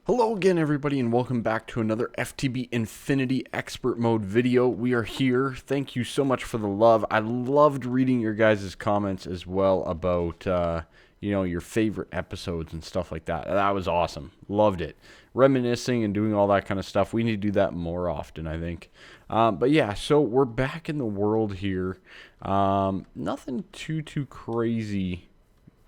Hello again everybody and welcome back to another FTB Infinity Expert Mode video. We are here. Thank you so much for the love. I loved reading your guys' comments as well about, your favorite episodes and stuff like that. That was awesome. Loved it. Reminiscing and doing all that kind of stuff. We need to do that more often, I think. But yeah, so we're back in the world here. Nothing too crazy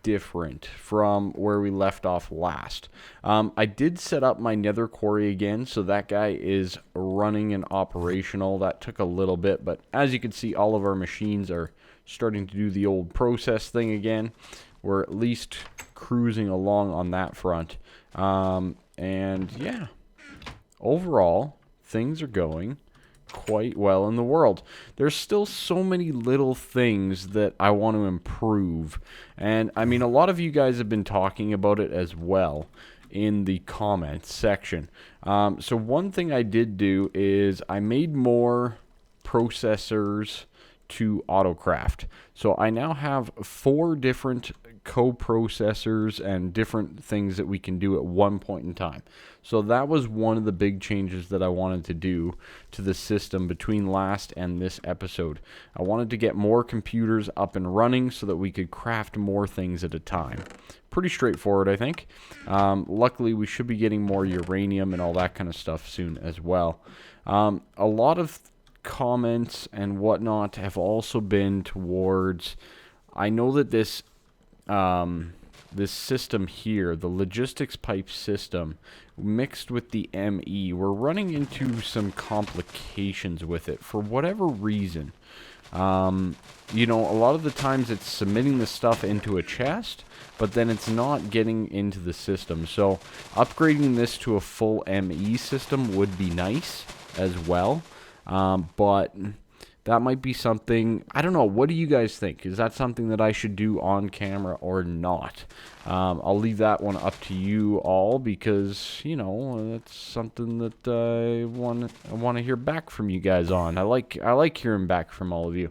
different from where we left off last. I did set up my nether quarry again, so that guy is running and operational. That took a little bit, but as you can see, all of our machines are starting to do the old process thing again. We're at least cruising along on that front. And yeah, overall, things are going quite well in the world. There's still so many little things that I want to improve, and I mean a lot of you guys have been talking about it as well in the comments section. So one thing I did do is I made more processors to autocraft. So I now have 4 different co-processors and different things that we can do at one point in time. So that was one of the big changes that I wanted to do to the system between last and this episode. I wanted to get more computers up and running so that we could craft more things at a time. Pretty straightforward, I think. Luckily, we should be getting more uranium and all that kind of stuff soon as well. A lot of comments and whatnot have also been towards, I know that this this system here, the logistics pipe system mixed with the ME, we're running into some complications with it for whatever reason. A lot of the times it's submitting the stuff into a chest, but then it's not getting into the system. So upgrading this to a full ME system would be nice as well. But that might be something, I don't know, what do you guys think? Is that something that I should do on camera or not? I'll leave that one up to you all because, that's something that I want to hear back from you guys on. I like hearing back from all of you.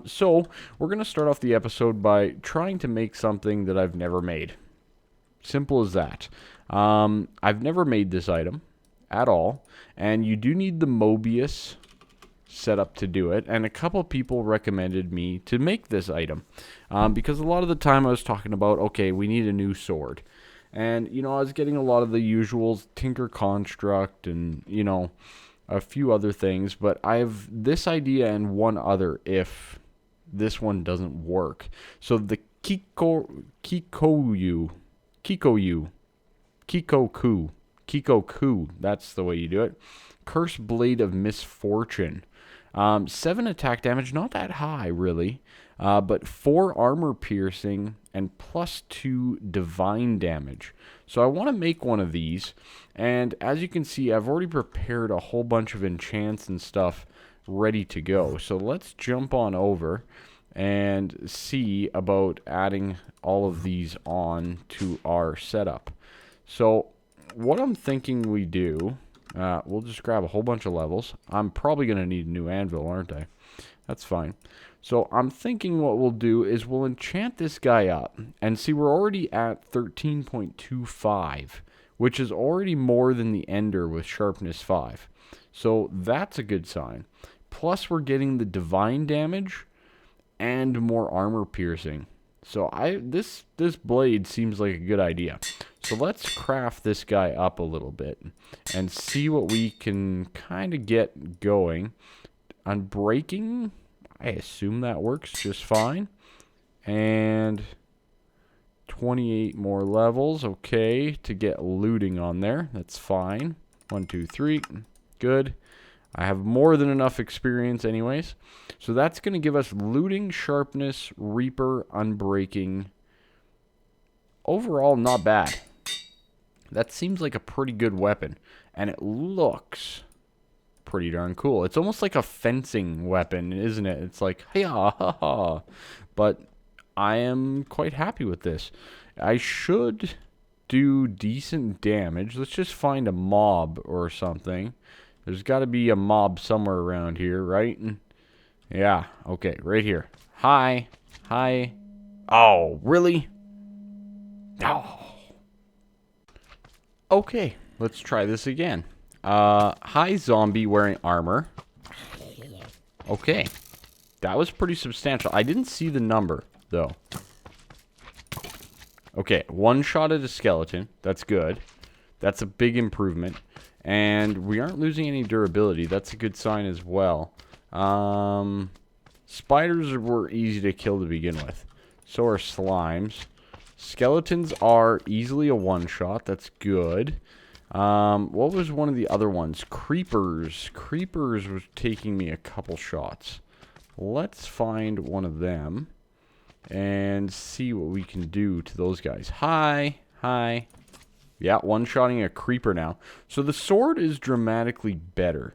So we're going to start off the episode by trying to make something that I've never made. Simple as that. I've never made this item at all, and you do need the Mobius setup to do it, and a couple people recommended me to make this item because a lot of the time I was talking about, okay, we need a new sword, and I was getting a lot of the usuals, Tinker Construct and a few other things, but I have this idea and one other if this one doesn't work. So the Kikoku, that's the way you do it. Cursed Blade of Misfortune. 7 attack damage, not that high, really. But 4 armor piercing and plus 2 divine damage. So I want to make one of these. And as you can see, I've already prepared a whole bunch of enchants and stuff ready to go. So let's jump on over and see about adding all of these on to our setup. So what I'm thinking we do, we'll just grab a whole bunch of levels. I'm probably going to need a new anvil, aren't I? That's fine. So I'm thinking what we'll do is we'll enchant this guy up. And see, we're already at 13.25, which is already more than the Ender with sharpness 5. So that's a good sign. Plus we're getting the divine damage and more armor piercing. So this blade seems like a good idea. So let's craft this guy up a little bit and see what we can kind of get going. Unbreaking, I assume that works just fine. And 28 more levels, okay, to get looting on there. That's fine. 1, 2, 3, good. I have more than enough experience anyways. So that's going to give us looting, sharpness, reaper, unbreaking. Overall, not bad. That seems like a pretty good weapon. And it looks pretty darn cool. It's almost like a fencing weapon, isn't it? It's like, hi-ya, ha-ha. But I am quite happy with this. I should do decent damage. Let's just find a mob or something. There's got to be a mob somewhere around here, right? Yeah, okay, right here. Hi. Hi. Oh, really? Oh. Okay, let's try this again. Hi, zombie wearing armor. Okay, that was pretty substantial. I didn't see the number, though. Okay, one shot at a skeleton. That's good. That's a big improvement. And we aren't losing any durability. That's a good sign as well. Spiders were easy to kill to begin with. So are slimes. Skeletons are easily a one-shot. That's good. What was one of the other ones? Creepers. Creepers was taking me a couple shots. Let's find one of them and see what we can do to those guys. Hi. Hi. Yeah, one-shotting a creeper now. So the sword is dramatically better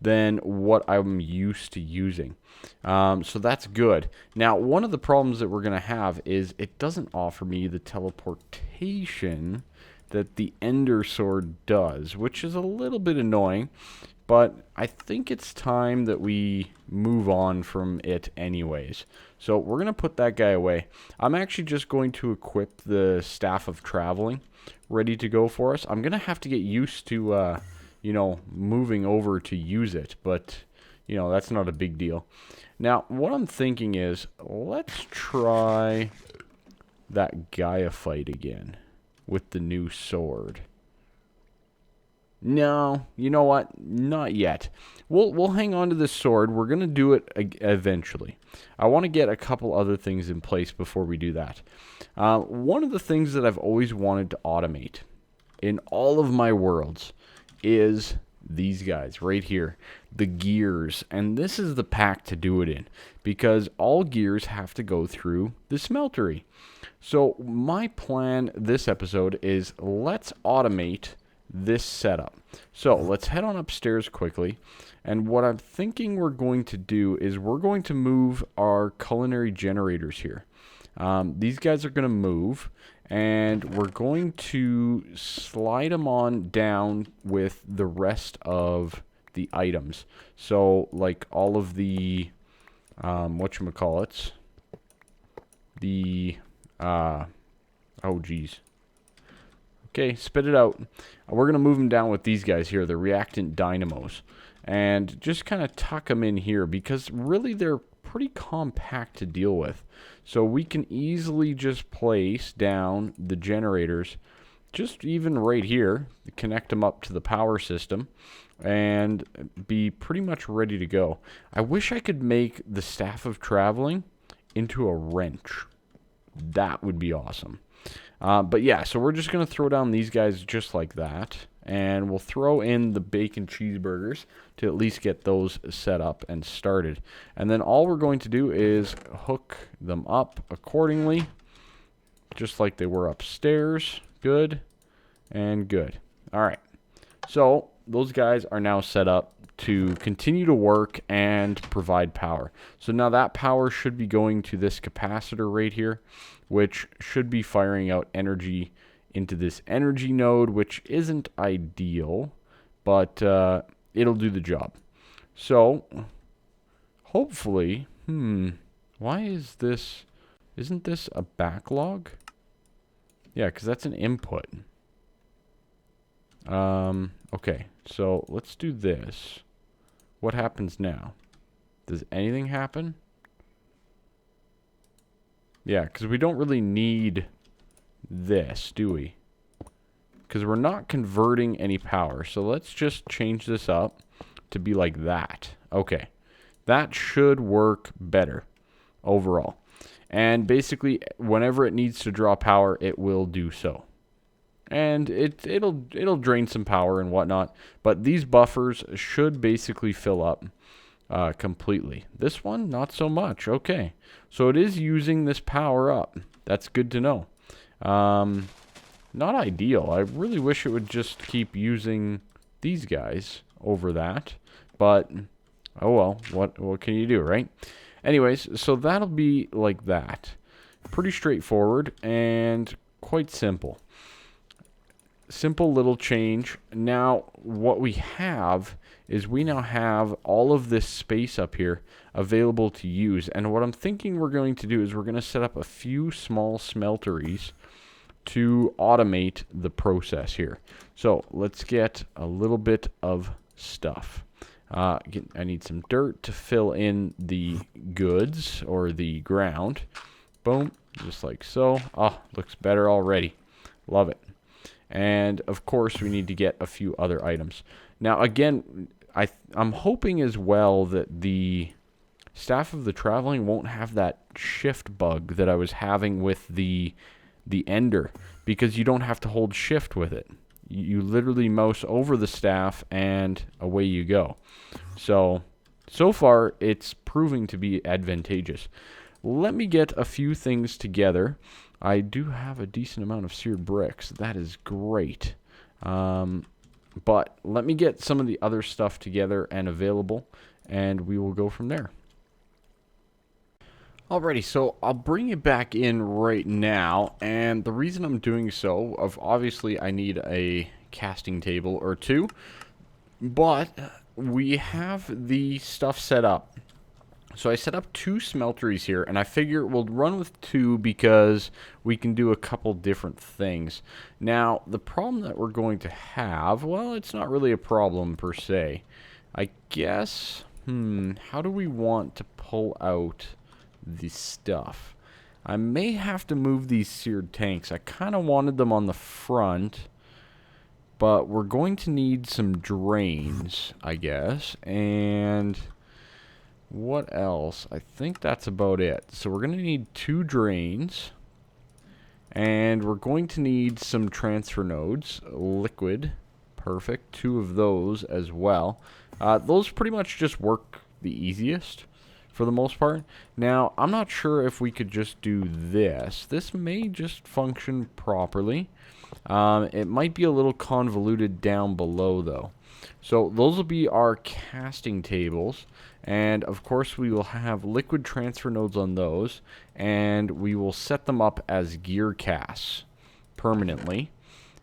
than what I'm used to using. So that's good. Now, one of the problems that we're going to have is it doesn't offer me the teleportation that the Ender Sword does, which is a little bit annoying, but I think it's time that we move on from it anyways. So we're going to put that guy away. I'm actually just going to equip the Staff of Traveling ready to go for us. I'm going to have to get used to, you know, moving over to use it, but, you know, that's not a big deal. Now, what I'm thinking is, let's try that Gaia fight again with the new sword. No, you know what? Not yet. We'll hang on to this sword. We're going to do it eventually. I want to get a couple other things in place before we do that. One of the things that I've always wanted to automate in all of my worlds is these guys right here, the gears. And this is the pack to do it in, because all gears have to go through the smeltery. So my plan this episode is let's automate this setup. So let's head on upstairs quickly, and what I'm thinking we're going to do is we're going to move our culinary generators here. These guys are going to move, and we're going to slide them on down with the rest of the items. So like all of the whatchamacallits, the oh geez. Okay, spit it out. We're going to move them down with these guys here, the reactant dynamos. And just kind of tuck them in here, because really they're pretty compact to deal with. So we can easily just place down the generators, just even right here, connect them up to the power system, and be pretty much ready to go. I wish I could make the Staff of Traveling into a wrench. That would be awesome. But yeah, so we're just going to throw down these guys just like that. And we'll throw in the bacon cheeseburgers to at least get those set up and started. And then all we're going to do is hook them up accordingly, just like they were upstairs. Good and good. All right. So those guys are now set up to continue to work and provide power. So now that power should be going to this capacitor right here, which should be firing out energy into this energy node, which isn't ideal, but it'll do the job. So hopefully, why is this, isn't this a backlog? Yeah, because that's an input. Okay, so let's do this. What happens now? Does anything happen? Yeah, because we don't really need this, do we? Because we're not converting any power. So let's just change this up to be like that. Okay, that should work better overall. And basically, whenever it needs to draw power, it will do so. And it'll drain some power and whatnot, but these buffers should basically fill up completely. This one, not so much. Okay, so it is using this power up. That's good to know. Not ideal. I really wish it would just keep using these guys over that, but oh well. What can you do, right? Anyways, so that'll be like that. Pretty straightforward and quite simple. Simple little change. Now, what we have is we now have all of this space up here available to use. And what I'm thinking we're going to do is we're going to set up a few small smelteries to automate the process here. So let's get a little bit of stuff. I need some dirt to fill in the goods or the ground. Boom, just like so. Oh, looks better already. Love it. And of course we need to get a few other items. Now again, I'm hoping as well that the Staff of the Traveling won't have that shift bug that I was having with the Ender, because you don't have to hold shift with it. You literally mouse over the staff and away you go. So far it's proving to be advantageous. Let me get a few things together. I do have a decent amount of seared bricks. That is great. But let me get some of the other stuff together and available, and we will go from there. Alrighty, so I'll bring you back in right now, and the reason I'm doing so, obviously I need a casting table or two, but we have the stuff set up. So I set up 2 smelteries here, and I figure we'll run with 2 because we can do a couple different things. Now, the problem that we're going to have, well, it's not really a problem per se. I guess, how do we want to pull out the stuff? I may have to move these seared tanks. I kind of wanted them on the front, but we're going to need some drains, I guess, and what else? I think that's about it. So we're going to need 2 drains, and we're going to need some transfer nodes, liquid, perfect, 2 of those as well. Those pretty much just work the easiest for the most part. Now, I'm not sure if we could just do this. This may just function properly. It might be a little convoluted down below, though. So those will be our casting tables, and of course we will have liquid transfer nodes on those, and we will set them up as gear casts permanently.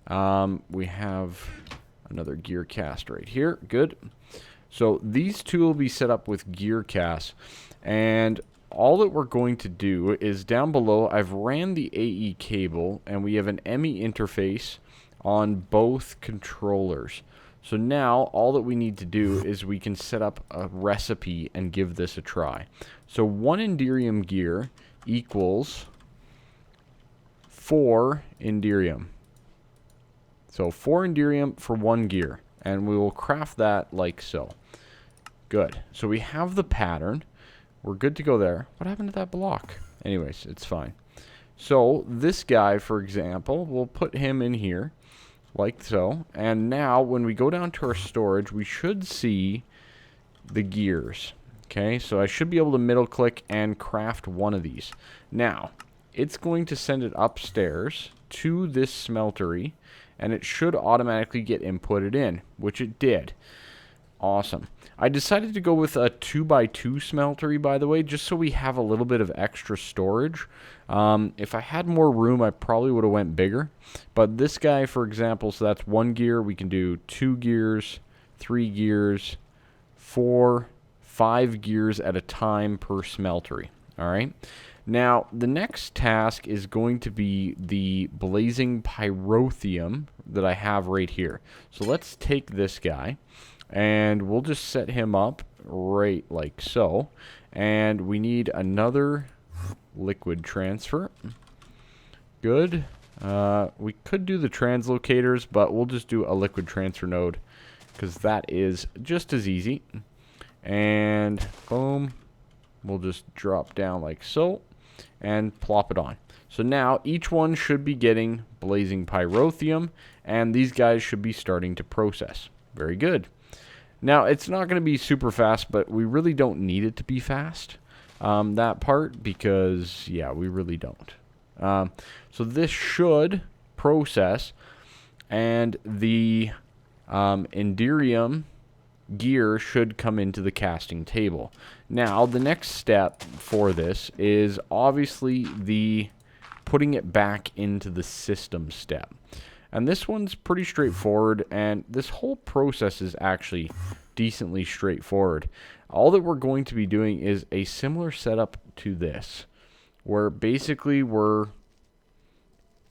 We have another gear cast right here. Good. So these 2 will be set up with gear casts, and all that we're going to do is down below I've ran the AE cable, and we have an ME interface on both controllers. So now all that we need to do is we can set up a recipe and give this a try. So 1 Enderium gear equals 4 Enderium. So 4 Enderium for 1 gear, and we will craft that like so. Good. So we have the pattern. We're good to go there. What happened to that block? Anyways, it's fine. So this guy, for example, we'll put him in here like so. And now when we go down to our storage, we should see the gears. Okay, so I should be able to middle click and craft 1 of these. Now, it's going to send it upstairs to this smeltery, and it should automatically get inputted in, which it did. Awesome. I decided to go with a 2x2 smeltery, by the way, just so we have a little bit of extra storage. If I had more room, I probably would have went bigger. But this guy, for example, so that's 1 gear. We can do 2 gears, 3 gears, 4, 5 gears at a time per smeltery. All right. Now, the next task is going to be the blazing pyrotheum that I have right here. So let's take this guy, and we'll just set him up right like so. And we need another liquid transfer. Good. We could do the translocators, but we'll just do a liquid transfer node because that is just as easy. And boom. We'll just drop down like so and plop it on. So now each one should be getting blazing pyrotheum, and these guys should be starting to process. Very good. Now, it's not going to be super fast, but we really don't need it to be fast, that part, because, yeah, we really don't. So this should process, and the Enderium gear should come into the casting table. Now, the next step for this is obviously the putting it back into the system step. And this one's pretty straightforward, and this whole process is actually decently straightforward. All that we're going to be doing is a similar setup to this, where basically we're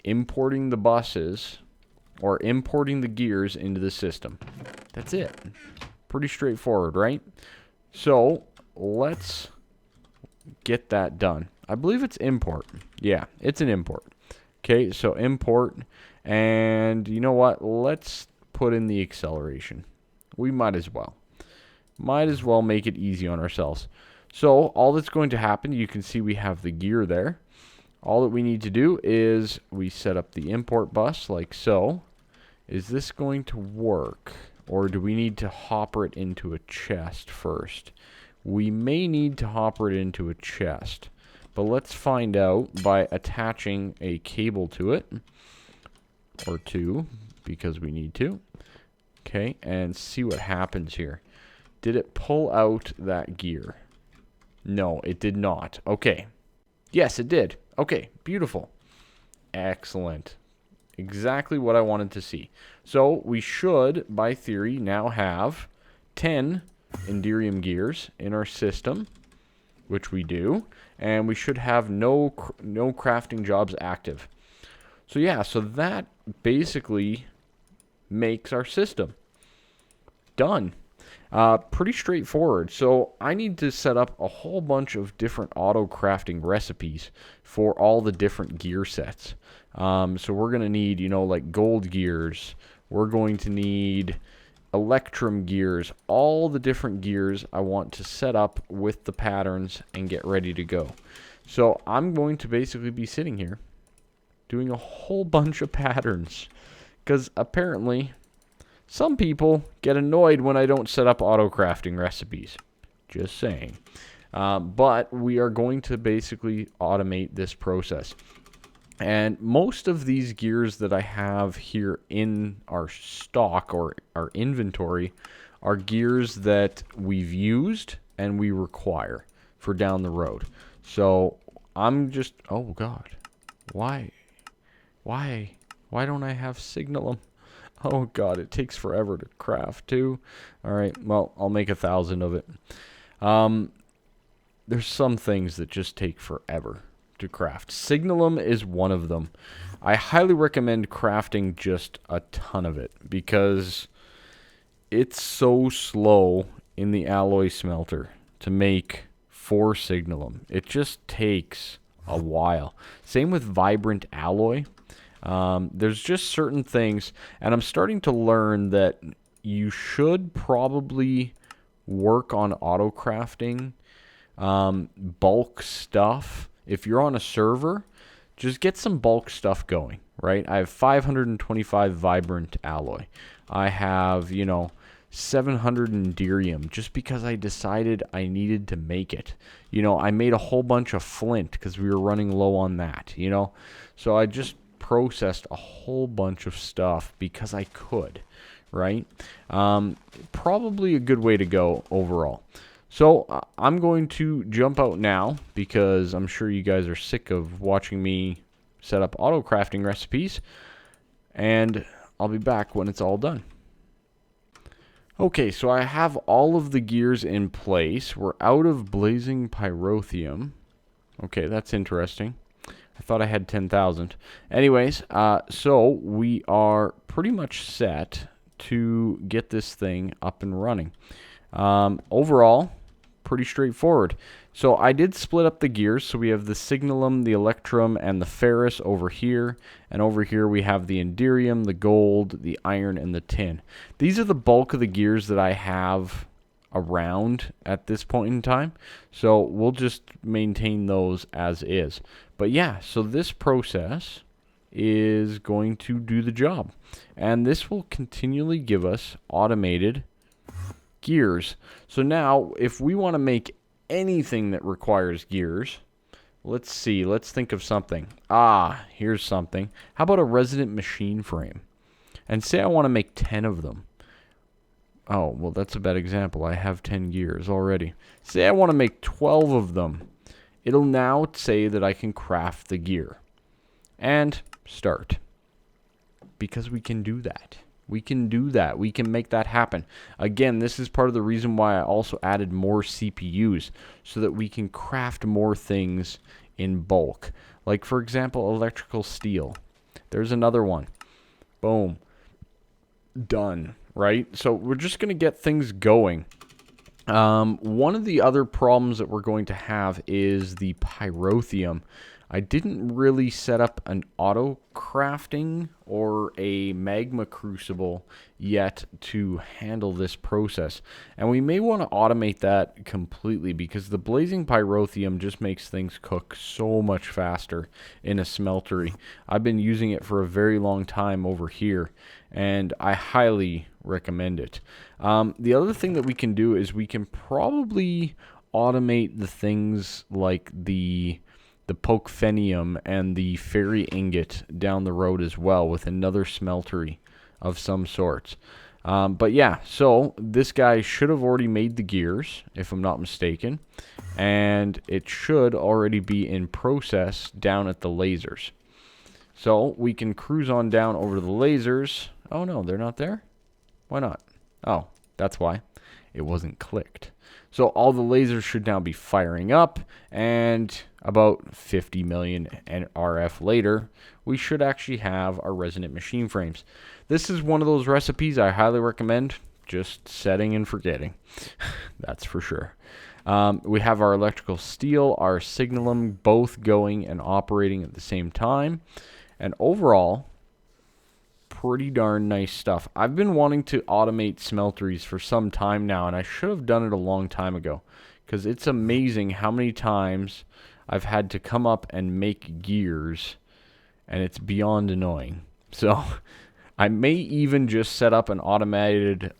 importing the buses or importing the gears into the system. That's it. Pretty straightforward, right? So let's get that done. I believe it's import. Yeah, it's an import. Okay, so import, and you know what? Let's put in the acceleration. We might as well. Might as well make it easy on ourselves. So all that's going to happen, you can see we have the gear there. All that we need to do is we set up the import bus like so. Is this going to work? Or do we need to hopper it into a chest first? We may need to hopper it into a chest. But let's find out by attaching a cable to it. Or two, because we need to. Okay, and see what happens here. Did it pull out that gear? No, it did not. Okay. Yes, it did. Okay, beautiful. Excellent. Exactly what I wanted to see. So we should, by theory, now have 10 Enderium gears in our system, which we do, and we should have no crafting jobs active. So yeah, so that basically makes our system done. Pretty straightforward. So I need to set up a whole bunch of different auto crafting recipes for all the different gear sets. So we're going to need, you know, like gold gears. We're going to need electrum gears. All the different gears I want to set up with the patterns and get ready to go. So I'm going to basically be sitting here doing a whole bunch of patterns. Because apparently some people get annoyed when I don't set up auto crafting recipes. Just saying. But we are going to basically automate this process. And most of these gears that I have here in our stock or our inventory are gears that we've used and we require for down the road. So I'm just, oh God, why don't I have signal 'em? Oh God, it takes forever to craft too. All right, well, I'll make 1,000 of it. There's some things that just take forever to craft. Signalum is one of them. I highly recommend crafting just a ton of it because it's so slow in the alloy smelter to make 4 signalum. It just takes a while. Same with vibrant alloy. There's just certain things, and I'm starting to learn that you should probably work on auto crafting bulk stuff. If you're on a server, just get some bulk stuff going, right? I have 525 vibrant alloy. I have, 700 enderium just because I decided I needed to make it. I made a whole bunch of flint because we were running low on that, So I just processed a whole bunch of stuff because I could, right? Probably a good way to go overall. So I'm going to jump out now because I'm sure you guys are sick of watching me set up auto crafting recipes, and I'll be back when it's all done. Okay, so I have all of the gears in place. We're out of blazing pyrotheum. Okay, that's interesting. I thought I had 10,000. Anyways, so we are pretty much set to get this thing up and running. Overall, pretty straightforward. So I did split up the gears. So we have the signalum, the electrum, and the ferrous over here. And over here we have the enderium, the gold, the iron, and the tin. These are the bulk of the gears that I have around at this point in time. So we'll just maintain those as is. But yeah, so this process is going to do the job. And this will continually give us automated gears. So now, if we want to make anything that requires gears, let's see, let's think of something. Here's something. How about a resident machine frame? And say I want to make 10 of them. Oh, well, that's a bad example. I have 10 gears already. Say I want to make 12 of them. It'll now say that I can craft the gear. And start. Because we can do that. We can do that. We can make that happen. Again, this is part of the reason why I also added more CPUs, so that we can craft more things in bulk. Like, for example, electrical steel. There's another one. Boom. Done, right? So we're just going to get things going. One of the other problems that we're going to have is the pyrotheum. I didn't really set up an auto crafting or a magma crucible yet to handle this process. And we may want to automate that completely because the blazing pyrotheum just makes things cook so much faster in a smeltery. I've been using it for a very long time over here, and I highly recommend it. The other thing that we can do is we can probably automate the things like the pokephenium and the fairy ingot down the road as well with another smeltery of some sorts. But yeah, so this guy should have already made the gears, if I'm not mistaken, and it should already be in process down at the lasers. So we can cruise on down over to the lasers. Oh no, they're not there? Why not? Oh, that's why. It wasn't clicked. So all the lasers should now be firing up, and about 50 million RF later, we should actually have our resonant machine frames. This is one of those recipes I highly recommend just setting and forgetting. That's for sure. We have our electrical steel, our signalum both going and operating at the same time. And overall, pretty darn nice stuff. I've been wanting to automate smelteries for some time now, and I should have done it a long time ago, because it's amazing how many times I've had to come up and make gears, and it's beyond annoying. So I may even just set up an automated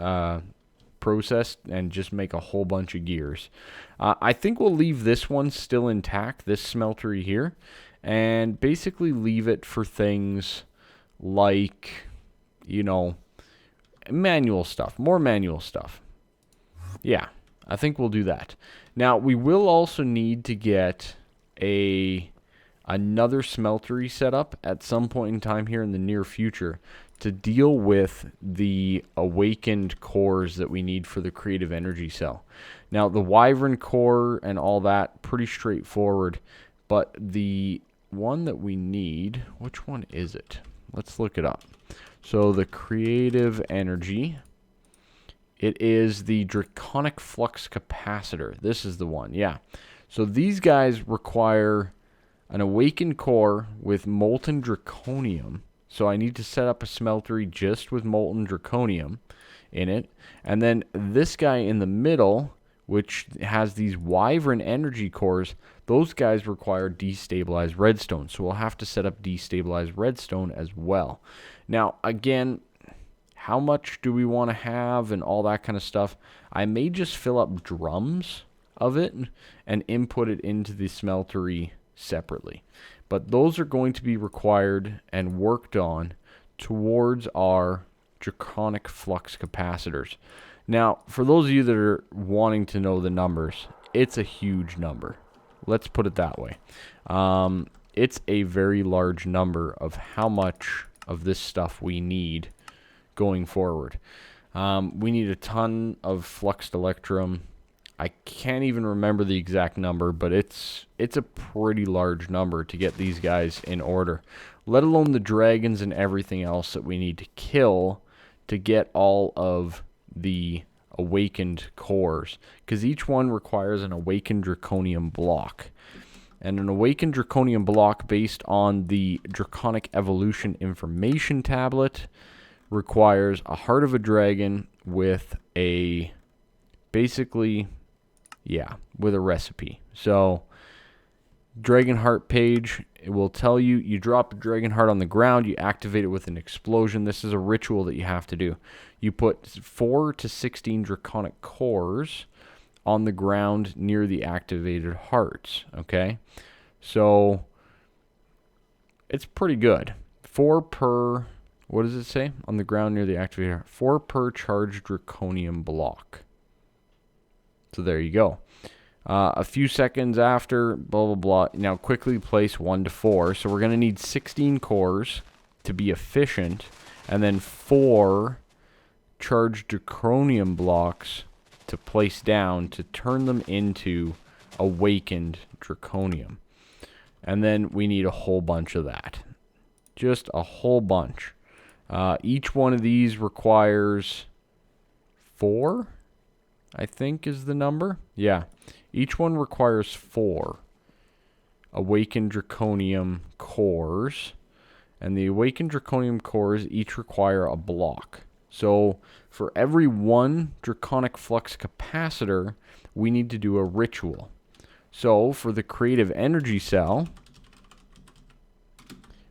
process and just make a whole bunch of gears. I think we'll leave this one still intact, this smeltery here, and basically leave it for things like, you know, manual stuff, more manual stuff. Yeah, I think we'll do that. Now, we will also need to get another smeltery set up at some point in time here in the near future to deal with the awakened cores that we need for the creative energy cell. Now, the wyvern core and all that, pretty straightforward, but the one that we need, which one is it? Let's look it up. So the creative energy, it is the draconic flux capacitor. This is the one, yeah. So these guys require an awakened core with molten draconium. So I need to set up a smeltery just with molten draconium in it. And then this guy in the middle, which has these wyvern energy cores, those guys require destabilized redstone. So we'll have to set up destabilized redstone as well. Now, again, how much do we want to have and all that kind of stuff? I may just fill up drums of it and input it into the smeltery separately. But those are going to be required and worked on towards our draconic flux capacitors. Now, for those of you that are wanting to know the numbers, it's a huge number. Let's put it that way. It's a very large number of how much of this stuff we need going forward. We need a ton of fluxed electrum. I can't even remember the exact number, but it's a pretty large number to get these guys in order, let alone the dragons and everything else that we need to kill to get all of the awakened cores, because each one requires an awakened draconium block. And an awakened draconium block based on the draconic evolution information tablet requires a heart of a dragon with a, basically, yeah, with a recipe. So dragon heart page, it will tell you, you drop a dragon heart on the ground, you activate it with an explosion. This is a ritual that you have to do. You put 4 to 16 draconic cores on the ground near the activated hearts, okay? So it's pretty good. 4 per, what does it say? On the ground near the activated heart. 4 per charged draconium block. So there you go. A few seconds after, blah, blah, blah. Now quickly place 1 to 4. So we're going to need 16 cores to be efficient, and then 4 charged draconium blocks to place down to turn them into awakened draconium. And then we need a whole bunch of that. Just a whole bunch. Each one of these requires 4, I think is the number. Yeah, each one requires 4 awakened draconium cores. And the awakened draconium cores each require a block. So for every 1 draconic flux capacitor, we need to do a ritual. So for the creative energy cell,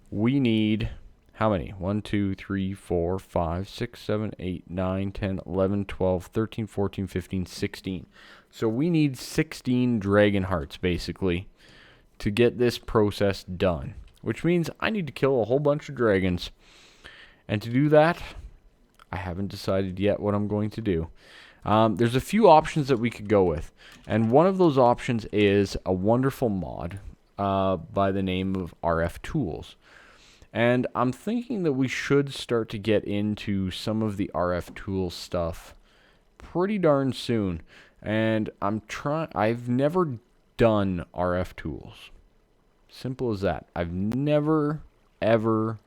we need how many? 1, 2, 3, 4, 5, 6, 7, 8, 9, 10, 11, 12, 13, 14, 15, 16. So we need 16 dragon hearts, basically, to get this process done. Which means I need to kill a whole bunch of dragons. And to do that, I haven't decided yet what I'm going to do. There's a few options that we could go with. And one of those options is a wonderful mod by the name of RF Tools. And I'm thinking that we should start to get into some of the RF Tools stuff pretty darn soon. And I've never done RF Tools. Simple as that. I've never, ever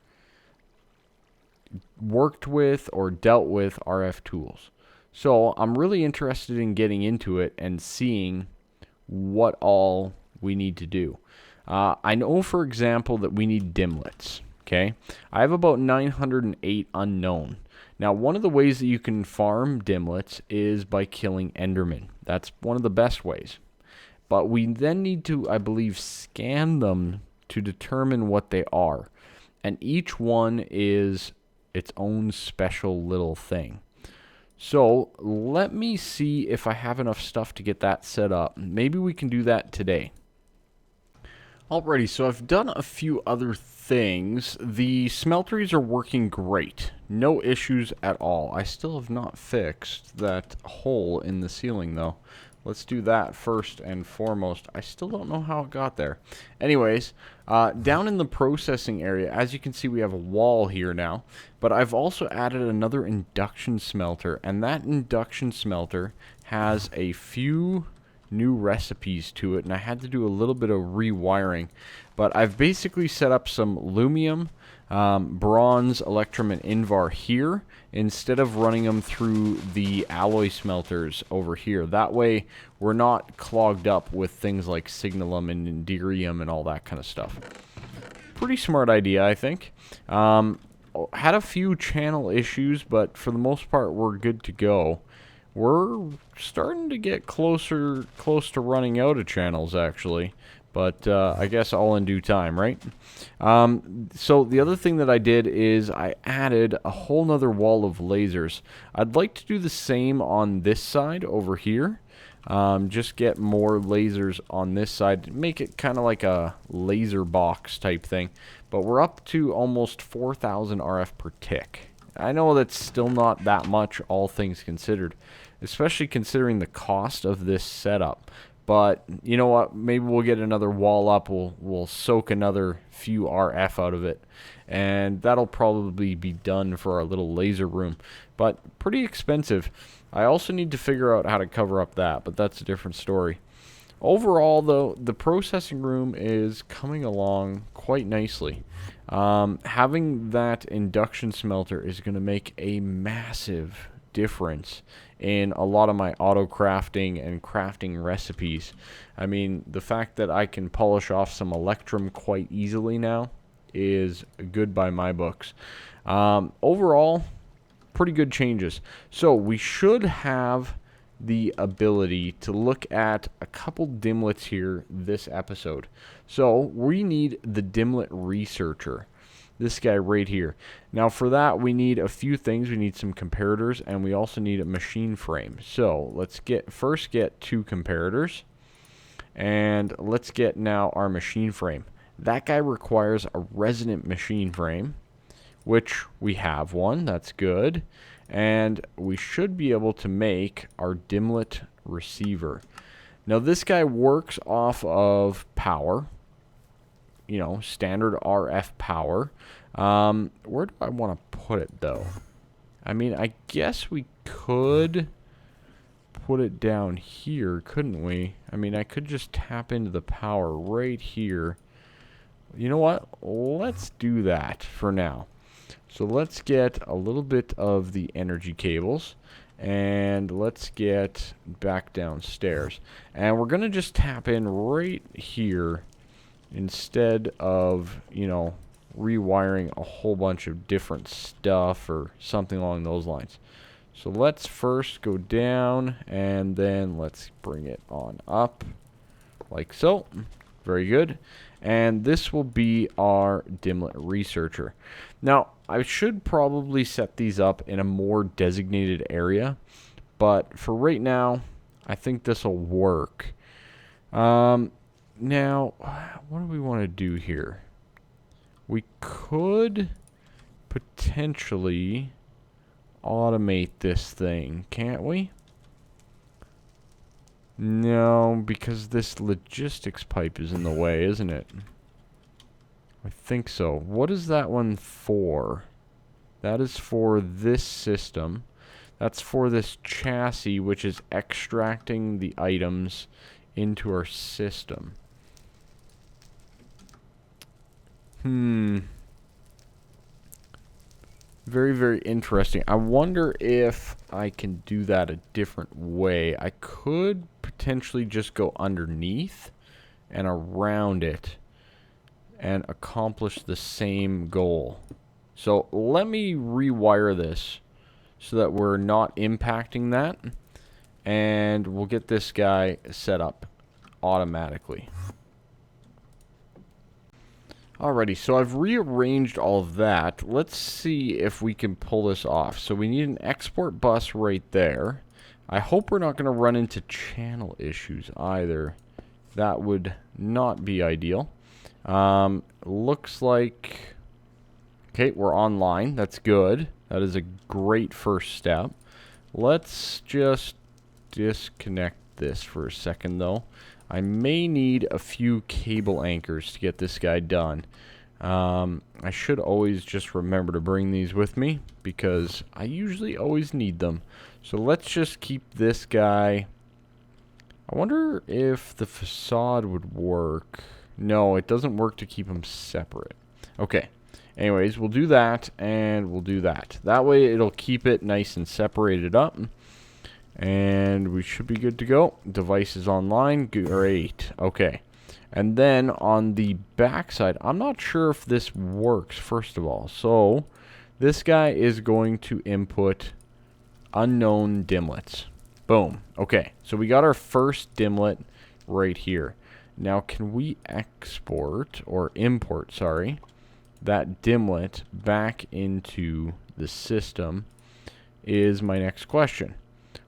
worked with or dealt with RF tools. So I'm really interested in getting into it and seeing what all we need to do. I know, for example, that we need dimlets. Okay, I have about 908 unknown. Now, one of the ways that you can farm dimlets is by killing endermen. That's one of the best ways. But we then need to, I believe, scan them to determine what they are. And each one is its own special little thing. So let me see if I have enough stuff to get that set up. Maybe we can do that today. Alrighty, so I've done a few other things. The smelteries are working great. No issues at all. I still have not fixed that hole in the ceiling, though. Let's do that first and foremost. I still don't know how it got there. Anyways, down in the processing area, as you can see, we have a wall here now. But I've also added another induction smelter. And that induction smelter has a few new recipes to it. And I had to do a little bit of rewiring. But I've basically set up some lumium, bronze, electrum, and en-devour here, instead of running them through the alloy smelters over here. That way, we're not clogged up with things like signalum and enderium and all that kind of stuff. Pretty smart idea, I think. Had a few channel issues, but for the most part, we're good to go. We're starting to get close to running out of channels, actually. But I guess all in due time, right? So the other thing that I did is I added a whole nother wall of lasers. I'd like to do the same on this side over here. Just get more lasers on this side. Make it kind of like a laser box type thing. But we're up to almost 4,000 RF per tick. I know that's still not that much, all things considered. Especially considering the cost of this setup. But you know what? Maybe we'll get another wall up. We'll soak another few RF out of it, and that'll probably be done for our little laser room. But pretty expensive. I also need to figure out how to cover up that, but that's a different story. Overall, though, the processing room is coming along quite nicely. Having that induction smelter is going to make a massive difference in a lot of my auto crafting and crafting recipes. I mean, the fact that I can polish off some electrum quite easily now is good by my books. Overall, pretty good changes. So we should have the ability to look at a couple dimlets here this episode. So we need the dimlet researcher. This guy right here. Now for that we need a few things. We need some comparators and we also need a machine frame. So let's first get 2 comparators and let's get now our machine frame. That guy requires a resonant machine frame, which we have one. That's good. And we should be able to make our dimlet receiver. Now this guy works off of power. You know, standard RF power. Where do I want to put it, though? I mean, I guess we could put it down here, couldn't we? I mean, I could just tap into the power right here. You know what? Let's do that for now. So let's get a little bit of the energy cables. And let's get back downstairs. And we're going to just tap in right here instead of, you know, rewiring a whole bunch of different stuff or something along those lines. So let's first go down and then let's bring it on up like so. Very good. And this will be our Dimlet researcher. Now, I should probably set these up in a more designated area, but for right now, I think this will work. Now, what do we want to do here? We could potentially automate this thing, can't we? No, because this logistics pipe is in the way, isn't it? I think so. What is that one for? That is for this system. That's for this chassis, which is extracting the items into our system. Very, very interesting. I wonder if I can do that a different way. I could potentially just go underneath and around it and accomplish the same goal. So let me rewire this so that we're not impacting that, and we'll get this guy set up automatically. Alrighty, so I've rearranged all of that. Let's see if we can pull this off. So we need an export bus right there. I hope we're not going to run into channel issues either. That would not be ideal. Looks like... Okay, we're online. That's good. That is a great first step. Let's just disconnect this for a second, though. I may need a few cable anchors to get this guy done. I should always just remember to bring these with me because I usually always need them. So let's just keep this guy. I wonder if the facade would work. No, it doesn't work to keep them separate. Okay. Anyways, we'll do that and we'll do that. That way it'll keep it nice and separated up. And we should be good to go. Device is online. Great. Okay. And then on the back side, I'm not sure if this works, first of all. So this guy is going to input unknown dimlets. Boom. Okay. So we got our first dimlet right here. Now, can we export or import, sorry, that dimlet back into the system is my next question.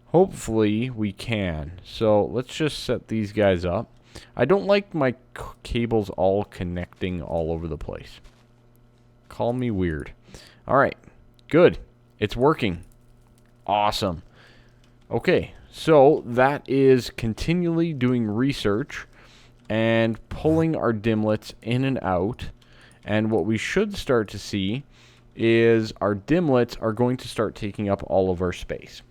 Hopefully we can. So let's just set these guys up. I don't like my cables all connecting all over the place. Call me weird. Alright, good. It's working. Awesome. Okay, so that is continually doing research and pulling our dimlets in and out. And what we should start to see is our dimlets are going to start taking up all of our space.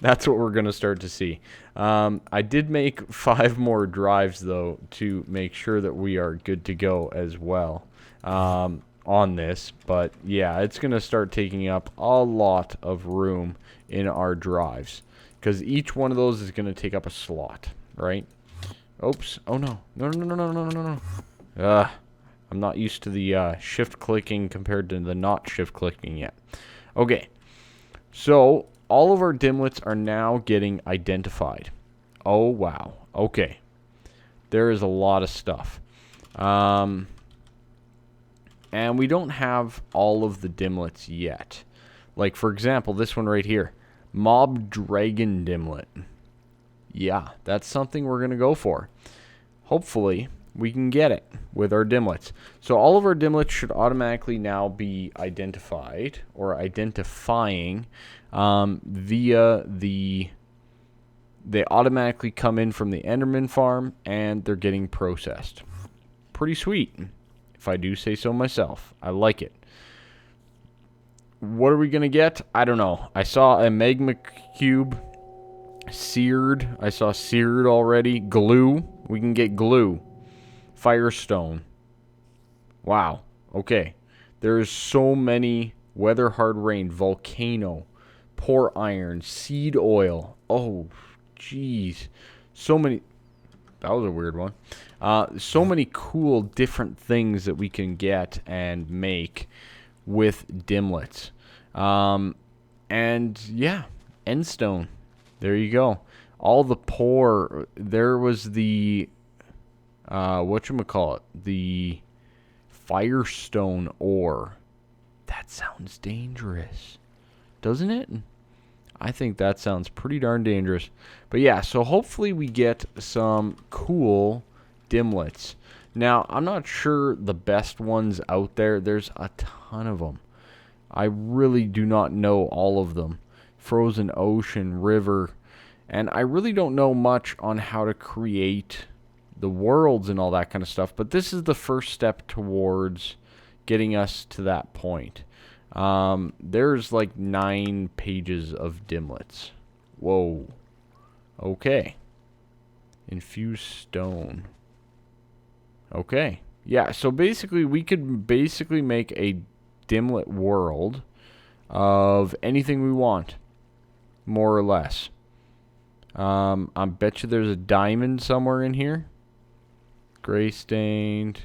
That's what we're going to start to see. I did make 5 more drives, though, to make sure that we are good to go as well on this. But, yeah, it's going to start taking up a lot of room in our drives, because each one of those is going to take up a slot, right? Oops. Oh, no. No, no, no, no, no, no, no. I'm not used to the shift clicking compared to the not shift clicking yet. Okay. So all of our dimlets are now getting identified. Oh, wow. Okay. There is a lot of stuff. And we don't have all of the dimlets yet. Like, for example, this one right here. Mob Dragon Dimlet. Yeah, that's something we're going to go for. Hopefully, we can get it with our dimlets. So all of our dimlets should automatically now be identified or identifying via the... They automatically come in from the Enderman farm and they're getting processed. Pretty sweet, if I do say so myself. I like it. What are we going to get? I don't know. I saw a magma cube. Seared. I saw seared already. Glue. We can get glue. Firestone. Wow. Okay. There's so many. Weather hard rain, volcano, pour iron, seed oil. Oh, jeez. So many. That was a weird one. So many cool different things that we can get and make with dimlets. And yeah, endstone. There you go. All the pour. There was the whatchamacallit? The firestone ore. That sounds dangerous, doesn't it? I think that sounds pretty darn dangerous. But yeah, so hopefully we get some cool dimlets. Now, I'm not sure the best ones out there. There's a ton of them. I really do not know all of them. Frozen ocean, river, and I really don't know much on how to create the worlds and all that kind of stuff. But this is the first step towards getting us to that point. There's like 9 pages of dimlets. Whoa. Okay. Infused stone. Okay. Yeah, so basically we could basically make a dimlet world of anything we want, more or less. I bet you there's a diamond somewhere in here. Gray stained.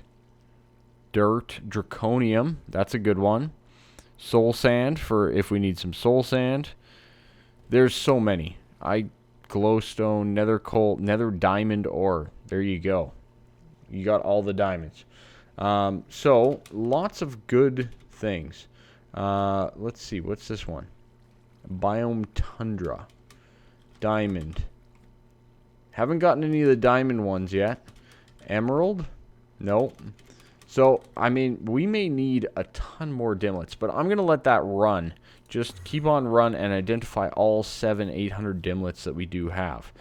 Dirt, draconium. That's a good one. Soul sand for if we need some soul sand. There's so many. Glowstone, nether coal, nether diamond ore. There you go. You got all the diamonds. So lots of good things. Let's see. What's this one? Biome tundra. Diamond. Haven't gotten any of the diamond ones yet. Emerald? Nope. So, I mean, we may need a ton more dimlets, but I'm going to let that run. Just keep on run and identify all 800 dimlets that we do have.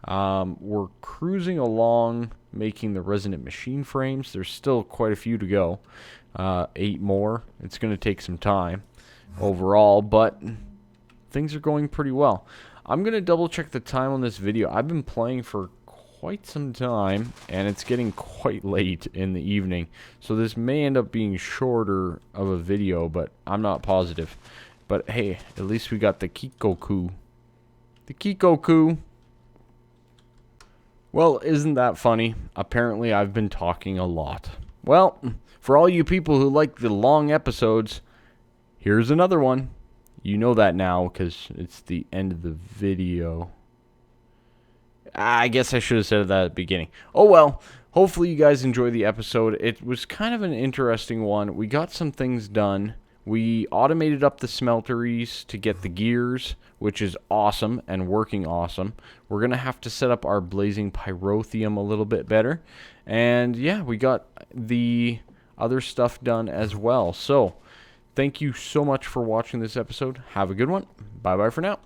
We're cruising along, making the resonant machine frames. There's still quite a few to go. 8 more. It's going to take some time overall, but things are going pretty well. I'm going to double check the time on this video. I've been playing for quite some time, and it's getting quite late in the evening, so this may end up being shorter of a video, but I'm not positive. But hey, at least we got the Kikoku. The Kikoku. Well, isn't that funny? Apparently I've been talking a lot. Well, for all you people who like the long episodes, here's another one. You know that now because it's the end of the video. I guess I should have said that at the beginning. Oh well, hopefully you guys enjoy the episode. It was kind of an interesting one. We got some things done. We automated up the smelteries to get the gears, which is awesome and working awesome. We're going to have to set up our blazing pyrotheum a little bit better. And yeah, we got the other stuff done as well. So, thank you so much for watching this episode. Have a good one. Bye-bye for now.